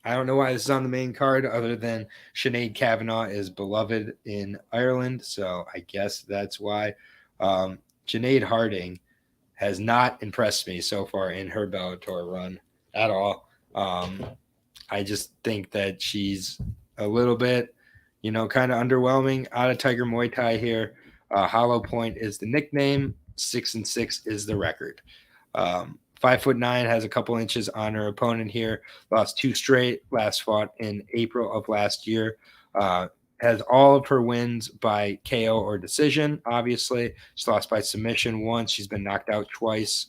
don't know why this is on the main card other than Sinead Kavanagh is beloved in Ireland, so I guess that's why. Janae Harding has not impressed me so far in her Bellator run at all. I just think that she's a little bit, kind of underwhelming. Out of Tiger Muay Thai here. Hollow Point is the nickname. 6-6 is the record. 5'9", has a couple inches on her opponent here. Lost 2 straight. Last fought in April of last year. Has all of her wins by KO or decision, obviously. She's lost by submission once. She's been knocked out twice.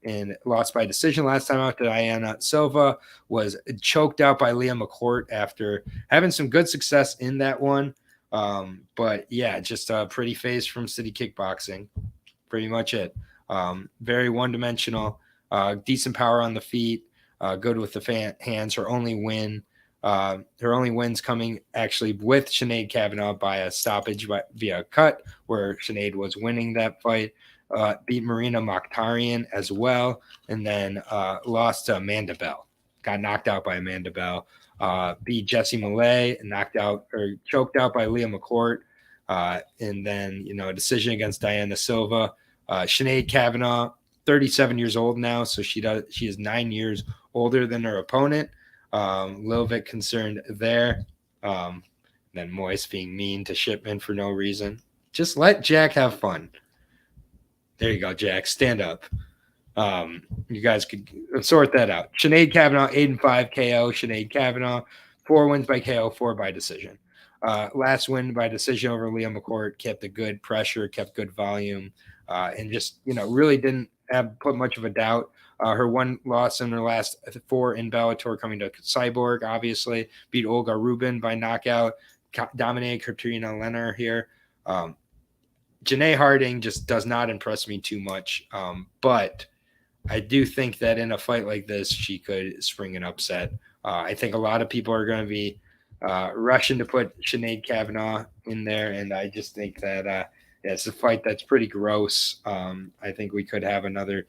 And lost by decision last time out to Diana Silva. Was choked out by Leah McCourt after having some good success in that one. But yeah, just a pretty face from City Kickboxing. Pretty much it. Very one-dimensional. Decent power on the feet. Good with the hands. Her only wins coming actually with Sinead Kavanagh by a stoppage via a cut, where Sinead was winning that fight. Beat Marina Mokhtarian as well, and then lost to Amanda Bell. Got knocked out by Amanda Bell. Beat Jessie Millay and choked out by Leah McCourt. And then, a decision against Diana Silva. Sinead Kavanagh, 37 years old now, so she is 9 years older than her opponent. A little bit concerned there. Then Moist being mean to Shipman for no reason. Just let Jack have fun. There you go, Jack. Stand up. You guys could sort that out. Sinead Kavanagh, 8-5 KO. Sinead Kavanagh, 4 wins by KO, 4 by decision. Last win by decision over Leah McCourt, kept a good pressure, kept good volume, and just, really didn't put much of a doubt. Her one loss in her last 4 in Bellator coming to Cyborg, obviously. Beat Olga Rubin by knockout. Dominated Katrina Lenner here. Janae Harding just does not impress me too much, but I do think that in a fight like this, she could spring an upset. I think a lot of people are going to be rushing to put Sinead Kavanagh in there, and I just think that it's a fight that's pretty gross. I think we could have another,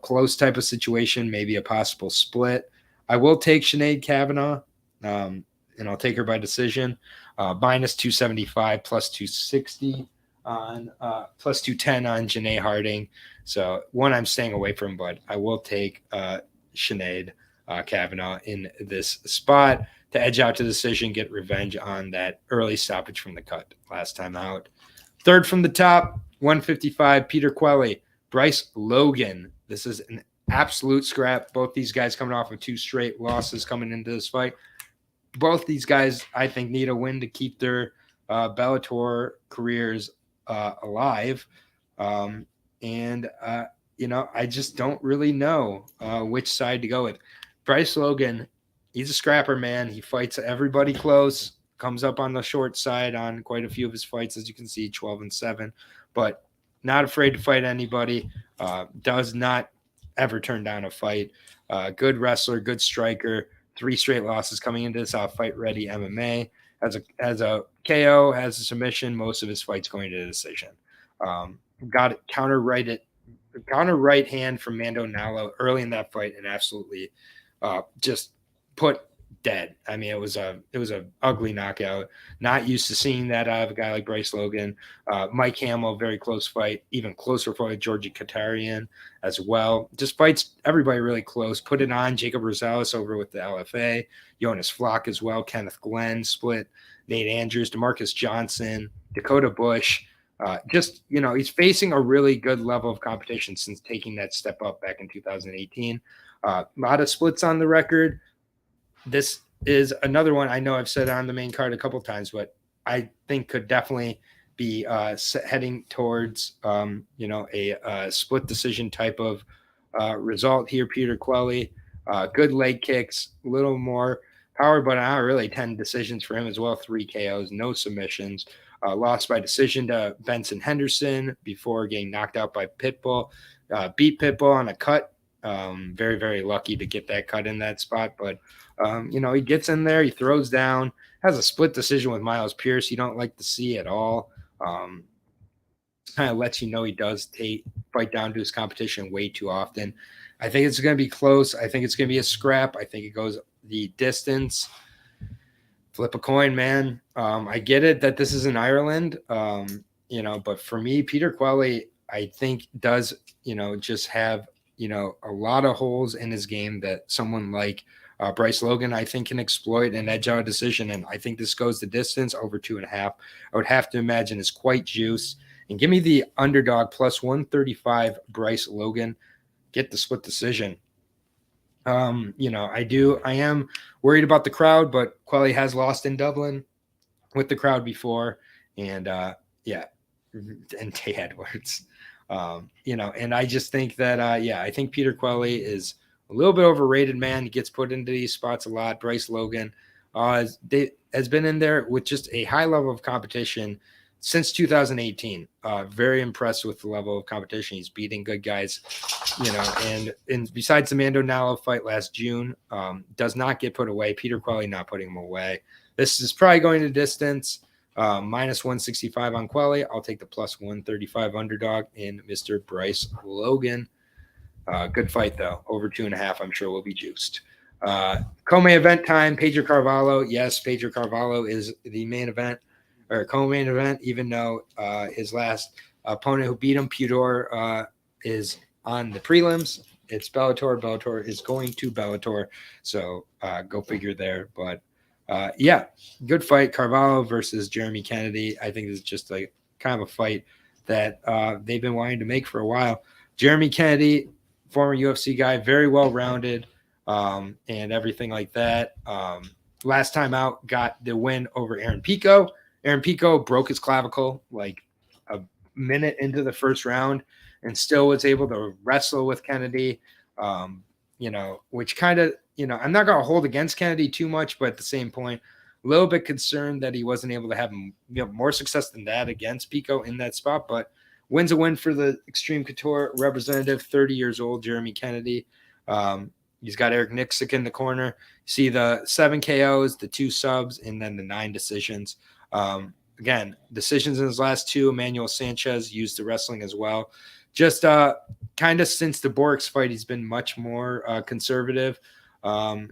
close type of situation, maybe a possible split. I will take Sinead Kavanagh, and I'll take her by decision. Minus 275, plus 260. On plus 210 on Janae Harding. So one I'm staying away from, but I will take Sinead Kavanagh in this spot to edge out to decision, get revenge on that early stoppage from the cut last time out. Third from the top, 155, Peter Quelly, Bryce Logan. This is an absolute scrap. Both these guys coming off of 2 straight losses coming into this fight. Both these guys, I think, need a win to keep their Bellator careers alive. I just don't really know which side to go with. Bryce Logan, he's a scrapper, man. He fights everybody close, comes up on the short side on quite a few of his fights, as you can see, 12-7, but not afraid to fight anybody. Does not ever turn down a fight. Good wrestler, good striker. 3 straight losses coming into this fight ready MMA. Has a KO, has a submission, most of his fights going to decision. Got it got a right hand from Mando Nalo early in that fight and absolutely just put dead. I mean, it was a ugly knockout. Not used to seeing that out of a guy like Bryce Logan. Mike Hamill, very close fight, even closer fight with Georgi Katarian as well. Just fights everybody really close. Put it on. Jacob Rosales over with the LFA. Jonas Flock as well. Kenneth Glenn split. Nate Andrews, DeMarcus Johnson, Dakota Bush. He's facing a really good level of competition since taking that step up back in 2018. A lot of splits on the record. This is another one I know I've said on the main card a couple of times, but I think could definitely be heading towards, a split decision type of result here. Peter Quelly, good leg kicks, a little more power, but not really 10 decisions for him as well. 3 KOs, no submissions. Lost by decision to Benson Henderson before getting knocked out by Pitbull. Beat Pitbull on a cut. Very, very lucky to get that cut in that spot. But, he gets in there, he throws down, has a split decision with Miles Pierce. You don't like to see at all. Kind of lets you know he does fight down to his competition way too often. I think it's going to be close. I think it's going to be a scrap. I think it goes the distance. Flip a coin, man. I get it that this is in Ireland, but for me, Peter Quelly, I think does, just have, a lot of holes in his game that someone like Bryce Logan, I think, can exploit and edge out a decision. And I think this goes the distance over 2.5. I would have to imagine is quite juice. And give me the underdog plus 135 Bryce Logan. Get the split decision. I am worried about the crowd, but Quelly has lost in Dublin with the crowd before. And and Tay Edwards, and I just think that, I think Peter Quelly is a little bit overrated, man. He gets put into these spots a lot. Bryce Logan has been in there with just a high level of competition since 2018. Very impressed with the level of competition. He's beating good guys, and besides the Mando Nalo fight last June, does not get put away. Peter Quelly not putting him away. This is probably going to distance. Minus 165 on Quelly. I'll take the plus 135 underdog in Mr. Bryce Logan. Good fight, though. Over 2.5, I'm sure will be juiced. Co-main event time, Pedro Carvalho. Yes, Pedro Carvalho is the main event or co-main event, even though his last opponent who beat him, Petr, is on the prelims. It's Bellator. Bellator is going to Bellator. So go figure there. But good fight. Carvalho versus Jeremy Kennedy. I think this is just a kind of a fight that they've been wanting to make for a while. Jeremy Kennedy, former UFC guy, very well-rounded and everything like that. Last time out, got the win over Aaron Pico. Aaron Pico broke his clavicle like a minute into the first round and still was able to wrestle with Kennedy, which kind of, I'm not going to hold against Kennedy too much, but at the same point, a little bit concerned that he wasn't able to have more success than that against Pico in that spot, but wins a win for the Extreme Couture representative, 30 years old, Jeremy Kennedy. He's got Eric Nixick in the corner. You see the 7 KOs, the 2 subs, and then the 9 decisions. Again, decisions in his last 2. Emmanuel Sanchez used the wrestling as well. Just kind of since the Borix fight, he's been much more conservative. I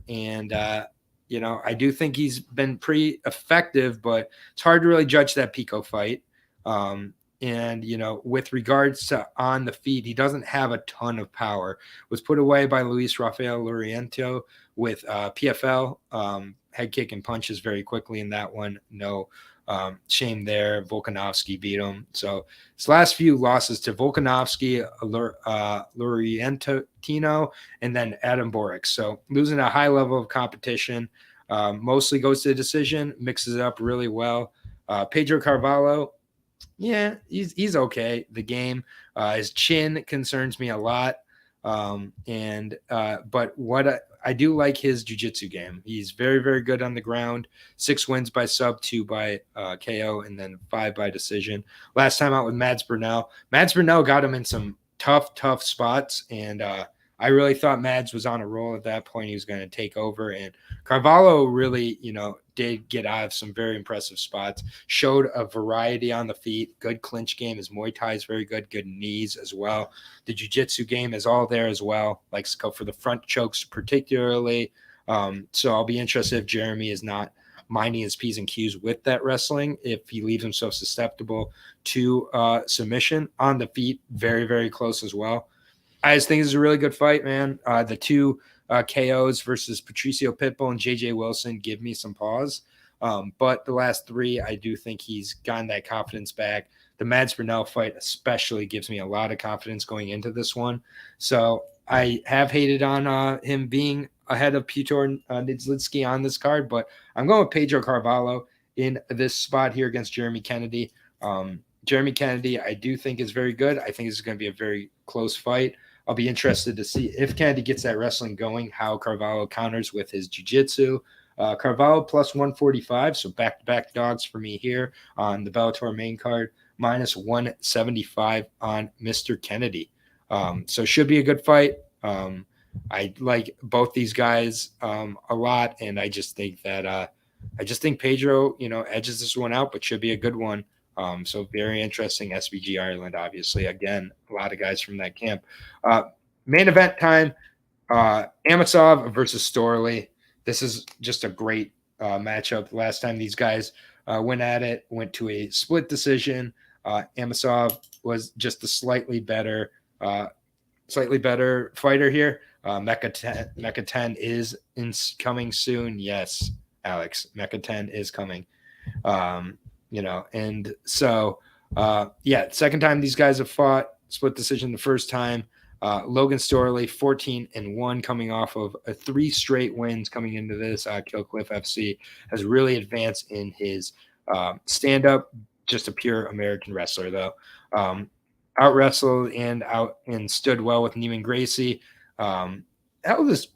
do think he's been pretty effective, but it's hard to really judge that Pico fight. With regards to on the feet, he doesn't have a ton of power. Was put away by Luis Rafael Loriento with PFL, head kick and punches very quickly in that one. No shame there. Volkanovski beat him. So his last few losses to Volkanovski, Lorientino, and then Adam Borix. So losing a high level of competition, mostly goes to the decision, mixes it up really well. Pedro Carvalho, yeah, he's okay. The game, his chin concerns me a lot. But what I do like his jiu-jitsu game. He's very, very good on the ground. 6 wins by sub, 2 by KO, and then 5 by decision. Last time out with Mads Burnell. Mads Burnell got him in some tough spots, and I really thought Mads was on a roll at that point. He was going to take over. And Carvalho really, did get out of some very impressive spots, showed a variety on the feet, good clinch game. His Muay Thai is very good, good knees as well. The jiu-jitsu game is all there as well. Likes to go for the front chokes particularly. So I'll be interested if Jeremy is not minding his P's and Q's with that wrestling, if he leaves himself susceptible to submission. On the feet, very, very close as well. I just think it's a really good fight, man. The two KOs versus Patricio Pitbull and JJ Wilson give me some pause. But the last three, I do think he's gotten that confidence back. The Mads Burnell fight especially gives me a lot of confidence going into this one. So I have hated on him being ahead of Petr Nidzlitsky on this card, but I'm going with Pedro Carvalho in this spot here against Jeremy Kennedy. Jeremy Kennedy, I do think is very good. I think this is going to be a very close fight. I'll be interested to see if Kennedy gets that wrestling going, how Carvalho counters with his jiu-jitsu. Carvalho plus 145, so back-to-back dogs for me here on the Bellator main card, minus 175 on Mr. Kennedy. So should be a good fight. I like both these guys a lot, and I just think that Pedro, edges this one out, but should be a good one. So very interesting. SBG Ireland, obviously. Again, a lot of guys from that camp. Main event time, Amosov versus Storley. This is just a great matchup. Last time these guys went at it, went to a split decision. Amosov was just a slightly better fighter here. Mecha 10 is coming soon. Yes, Alex, Mecha 10 is coming. And so, second time these guys have fought, split decision the first time. Logan Storley, 14-1, coming off of 3 straight wins coming into this. Killcliff FC has really advanced in his stand-up, just a pure American wrestler, though. Out wrestled and stood well with Neiman Gracie. How this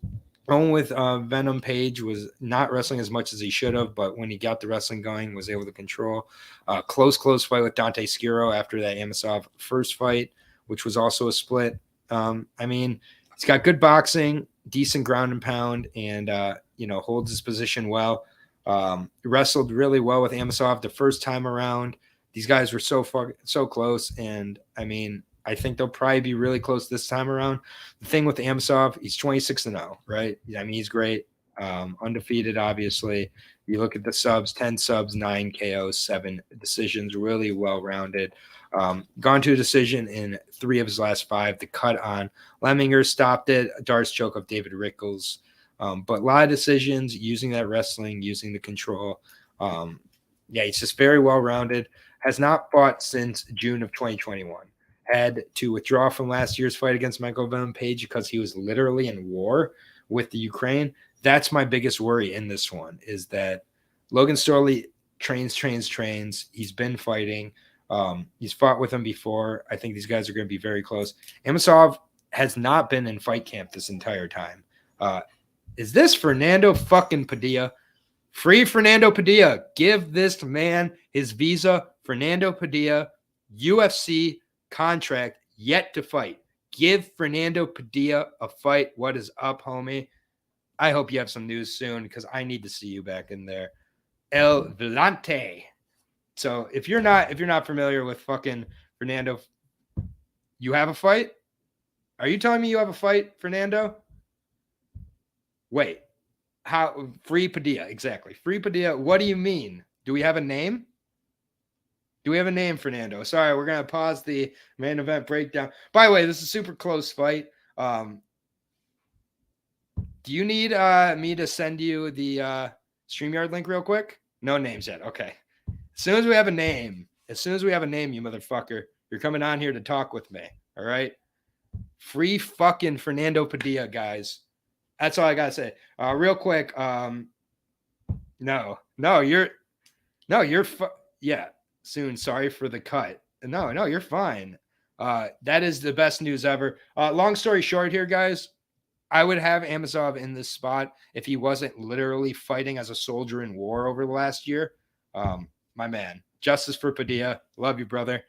going with Venom Page was not wrestling as much as he should have, but when he got the wrestling going, was able to control. Close fight with Dante Skiro after that Amosov first fight, which was also a split. He's got good boxing, decent ground and pound, and holds his position well. Wrestled really well with Amosov the first time around. These guys were so close, and I think they'll probably be really close this time around. The thing with Amosov, he's 26-0, right? He's great. Undefeated, obviously. You look at the subs, 10 subs, 9 KOs, 7 decisions, really well-rounded. Gone to a decision in 3 of his last 5. The cut on Lemminger stopped it. A Darce choke of David Rickles. But a lot of decisions, using that wrestling, using the control. He's just very well-rounded. Has not fought since June of 2021. Had to withdraw from last year's fight against Michael Venom Page because he was literally in war with the Ukraine. That's my biggest worry in this one, is that Logan Storley trains. He's been fighting. He's fought with him before. I think these guys are going to be very close. Amosov has not been in fight camp this entire time. Is this Fernando fucking Padilla? Free Fernando Padilla. Give this man his visa. Fernando Padilla, UFC contract yet to fight. Give Fernando Padilla a fight. What is up, homie? I hope you have some news soon, because I need to see you back in there. El Volante. So if you're not familiar with fucking Fernando, you have a fight? Are you telling me you have a fight, Fernando? Wait. How? Free Padilla, exactly. Free Padilla. What do you mean? Do we have a name? Do we have a name, Fernando? Sorry, we're going to pause the main event breakdown. By the way, this is a super close fight. Do you need me to send you the StreamYard link real quick? No names yet. Okay. As soon as we have a name, you motherfucker, you're coming on here to talk with me. All right? Free fucking Fernando Padilla, guys. That's all I got to say. Real quick. Yeah. Soon. Sorry for the cut. No, you're fine. That is the best news ever. Long story short here, guys, I would have Amosov in this spot if he wasn't literally fighting as a soldier in war over the last year. My man, justice for Padilla. Love you, brother.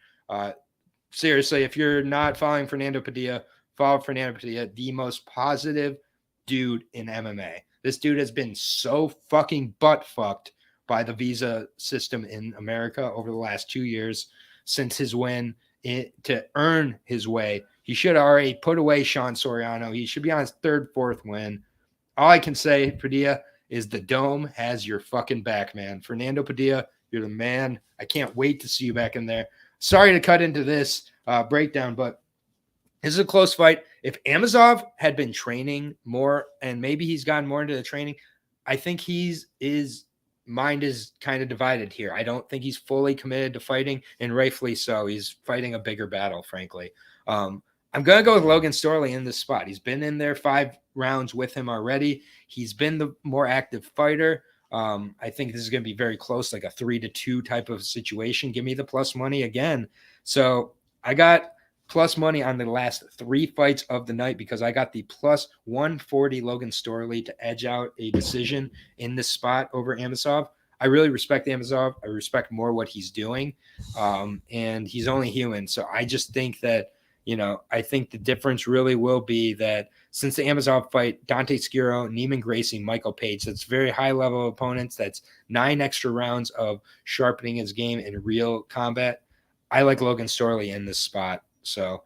Seriously, if you're not following Fernando Padilla, follow Fernando Padilla, the most positive dude in MMA. This dude has been so fucking butt fucked by the visa system in America over the last 2 years since his win to earn his way. He should have already put away Sean Soriano. He should be on his third, fourth win. All I can say, Padilla, is the Dome has your fucking back, man. Fernando Padilla, you're the man. I can't wait to see you back in there. Sorry to cut into this breakdown, but this is a close fight. If Amosov had been training more and maybe he's gotten more into the training, I think his mind is kind of divided here. I don't think he's fully committed to fighting, and rightfully so. He's fighting a bigger battle, frankly. I'm going to go with Logan Storley in this spot. He's been in there 5 rounds with him already. He's been the more active fighter. I think this is going to be very close, like a 3-2 type of situation. Give me the plus money again. So I got plus money on the last 3 fights of the night because I got the plus 140 Logan Storley to edge out a decision in this spot over Amosov. I really respect Amosov. I respect more what he's doing. And he's only human. So I just think that, I think the difference really will be that since the Amosov fight, Dante Sciro, Neiman Gracie, Michael Page, that's very high-level opponents. That's 9 extra rounds of sharpening his game in real combat. I like Logan Storley in this spot. So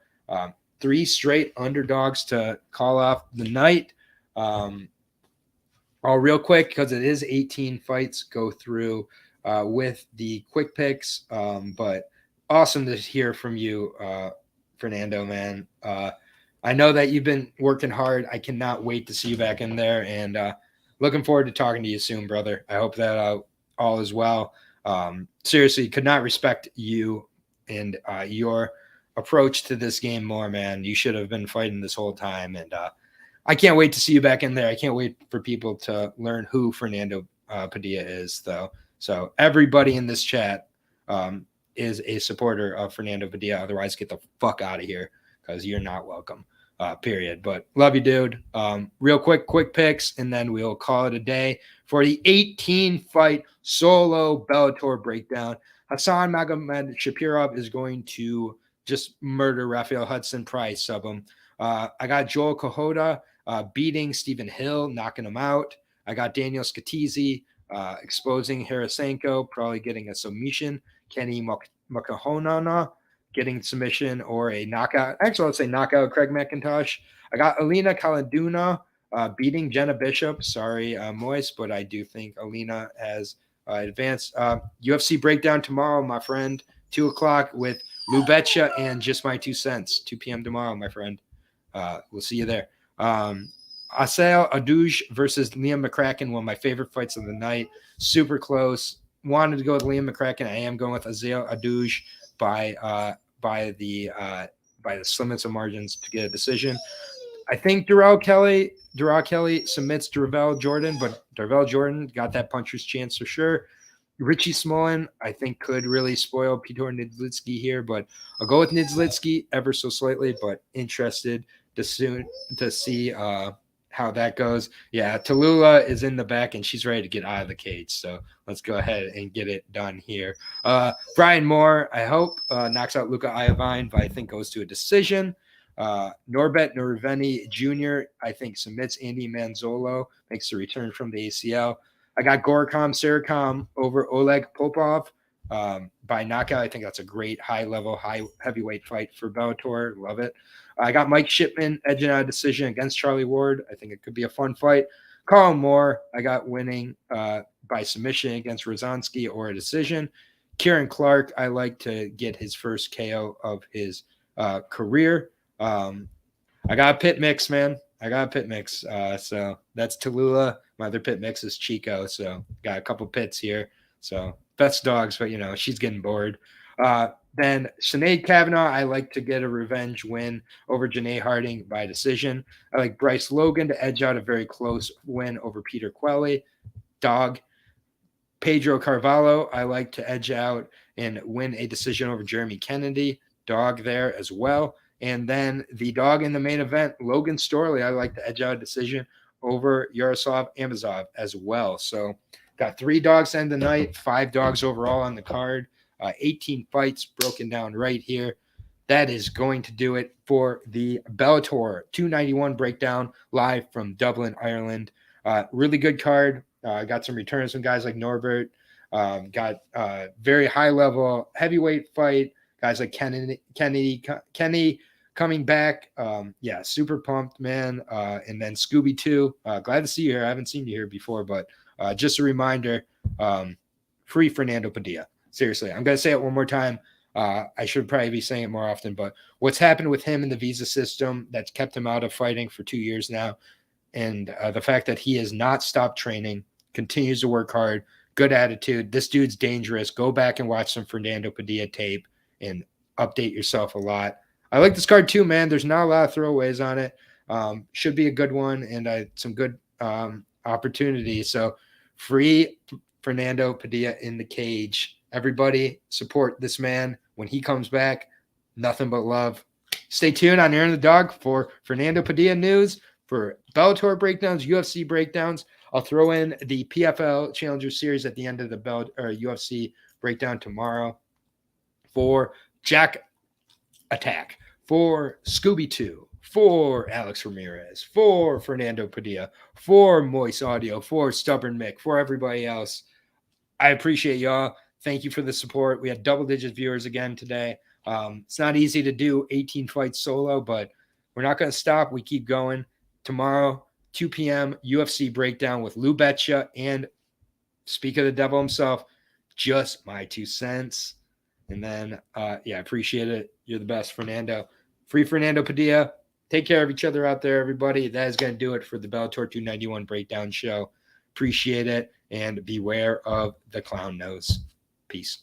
3 straight underdogs to call off the night. All real quick, because it is 18 fights, go through with the quick picks. But awesome to hear from you, Fernando, man. I know that you've been working hard. I cannot wait to see you back in there, and looking forward to talking to you soon, brother. I hope that all is well. Seriously, could not respect you and your approach to this game more, man. You should have been fighting this whole time, and I can't wait to see you back in there. I can't wait for people to learn who Fernando Padilla is, though. So everybody in this chat is a supporter of Fernando Padilla. Otherwise, get the fuck out of here because you're not welcome, period. But love you, dude. Real quick picks, and then we'll call it a day for the 18-fight solo Bellator breakdown. Hassan Magomed Shapirov is going to just murder Rafael Hudson, probably sub him. I got Joel Kahuda beating Stephen Hill, knocking him out. I got Daniel Catizi exposing Haroshenko, probably getting a submission. Kenny Mckenna getting submission or a knockout. Actually, let's say knockout Craig McIntosh. I got Alina Kolendo beating Jenna Bishop. Sorry, Moist, but I do think Alina has advanced. UFC breakdown tomorrow, my friend. 2 o'clock with Lou Betcha and Just My 2 Cents. 2 p.m. tomorrow, my friend. We'll see you there. Assail versus Liam McCracken, one of my favorite fights of the night. Super close. Wanted to go with Liam McCracken. I am going with Assail by the slimmest of margins to get a decision. I think Darrell Kelly submits Doorville Jordan, but Doorville Jordan got that puncher's chance for sure. Richie Smallen, I think, could really spoil Petr Nidzlitsky here, but I'll go with Nidzlitsky ever so slightly, but interested to see how that goes. Yeah, Tallulah is in the back, and she's ready to get out of the cage, so let's go ahead and get it done here. Brian Moore, I hope, knocks out Luca Iovine, but I think goes to a decision. Norbert Novena Jr., I think, submits Andy Manzalo, makes the return from the ACL. I got Gorkam Sarikam over Oleg Popov by knockout. I think that's a great high-level, heavyweight fight for Bellator. Love it. I got Mike Shipman edging out a decision against Charlie Ward. I think it could be a fun fight. Carl Moore, I got winning by submission against Rozanski or a decision. Kieran Clark, I like to get his first KO of his career. I got a pit mix, man. So that's Tallulah. My other pit mix is Chico. So got a couple pits here. So best dogs, but she's getting bored. Then Sinead Kavanaugh, I like to get a revenge win over Janae Harding by decision. I like Bryce Logan to edge out a very close win over Peter Quelly. Dog. Pedro Carvalho, I like to edge out and win a decision over Jeremy Kennedy. Dog there as well. And then the dog in the main event, Logan Storley, I like to edge out a decision over Yaroslav Amosov as well. So got 3 dogs to end the night, 5 dogs overall on the card, 18 fights broken down right here. that is going to do it for the Bellator 291 breakdown live from Dublin, Ireland. Really good card. Got some returns from guys like Norbert. Got very high level heavyweight fight. Guys like Kenny coming back. Yeah, super pumped, man. And then Scooby too. Glad to see you here. I haven't seen you here before, but just a reminder, free Fernando Padilla. Seriously, I'm going to say it one more time. I should probably be saying it more often, but what's happened with him in the visa system that's kept him out of fighting for 2 years now, and the fact that he has not stopped training, continues to work hard, good attitude. This dude's dangerous. Go back and watch some Fernando Padilla tape and update yourself a lot. I like this card too, man. There's not a lot of throwaways on it. Should be a good one and some good opportunities. So free Fernando Padilla in the cage. Everybody support this man when he comes back. Nothing but love. Stay tuned on Aaron the Dog for Fernando Padilla news, for Bellator breakdowns, UFC breakdowns. I'll throw in the PFL Challenger Series at the end of the UFC breakdown tomorrow. For Jack Attack, for Scooby 2, for Alex Ramirez, for Fernando Padilla, for Moist Audio, for Stubborn Mick, for everybody else. I appreciate y'all. Thank you for the support. We had double-digit viewers again today. It's not easy to do 18 fights solo, but we're not going to stop. We keep going. Tomorrow, 2 p.m., UFC breakdown with Lou Betcha and, speak of the devil himself, just my 2 cents. And then, yeah, appreciate it. You're the best, Fernando. Free Fernando Padilla. Take care of each other out there, everybody. That is going to do it for the Bellator 291 breakdown show. Appreciate it, and beware of the clown nose. Peace.